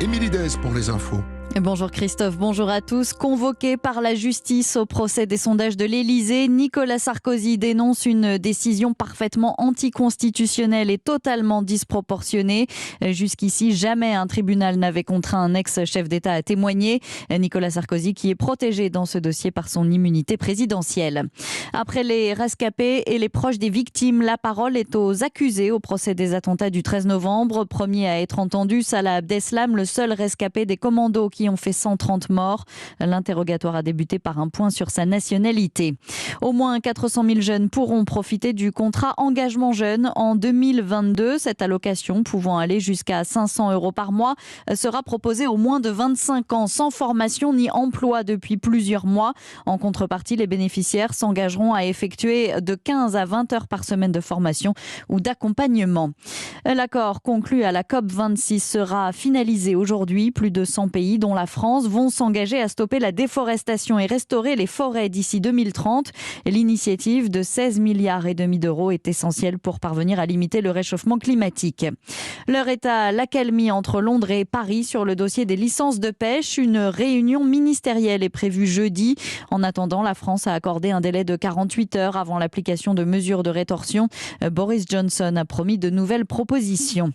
Émilie Dez pour les infos. Bonjour Christophe, bonjour à tous. Convoqué par la justice au procès des sondages de l'Élysée, Nicolas Sarkozy dénonce une décision parfaitement anticonstitutionnelle et totalement disproportionnée. Jusqu'ici, jamais un tribunal n'avait contraint un ex-chef d'État à témoigner. Nicolas Sarkozy qui est protégé dans ce dossier par son immunité présidentielle. Après les rescapés et les proches des victimes, la parole est aux accusés au procès des attentats du 13 novembre. Premier à être entendu, Salah Abdeslam, le seul rescapé des commandos qui ont fait 130 morts. L'interrogatoire a débuté par un point sur sa nationalité. Au moins 400 000 jeunes pourront profiter du contrat engagement jeune en 2022. Cette allocation, pouvant aller jusqu'à 500 € par mois, sera proposée aux moins de 25 ans sans formation ni emploi depuis plusieurs mois. En contrepartie, les bénéficiaires s'engageront à effectuer de 15 à 20 heures par semaine de formation ou d'accompagnement. L'accord conclu à la COP26 sera finalisé aujourd'hui. Plus de 100 pays, dont la France, vont s'engager à stopper la déforestation et restaurer les forêts d'ici 2030. L'initiative de 16,5 milliards d'euros est essentielle pour parvenir à limiter le réchauffement climatique. L'heure est à l'accalmie entre Londres et Paris sur le dossier des licences de pêche. Une réunion ministérielle est prévue jeudi. En attendant, la France a accordé un délai de 48 heures avant l'application de mesures de rétorsion. Boris Johnson a promis de nouvelles propositions.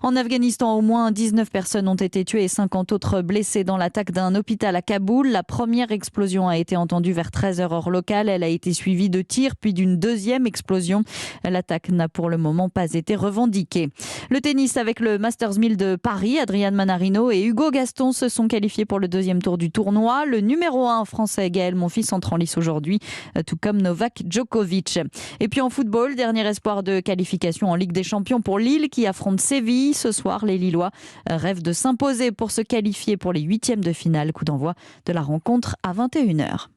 En Afghanistan, au moins 19 personnes ont été tuées et 50 autres blessées dans l'attaque d'un hôpital à Kaboul. La première explosion a été entendue vers 13h heure locale. Elle a été suivie de tirs puis d'une deuxième explosion. L'attaque n'a pour le moment pas été revendiquée. Le tennis avec le Masters 1000 de Paris. Adrian Manarino et Hugo Gaston se sont qualifiés pour le deuxième tour du tournoi. Le numéro 1 français Gaël Monfils entre en lice aujourd'hui, tout comme Novak Djokovic. Et puis en football, dernier espoir de qualification en Ligue des Champions pour Lille qui affronte Séville. Ce soir, les Lillois rêvent de s'imposer pour se qualifier pour les huitièmes de finale. Coup d'envoi de la rencontre à 21h.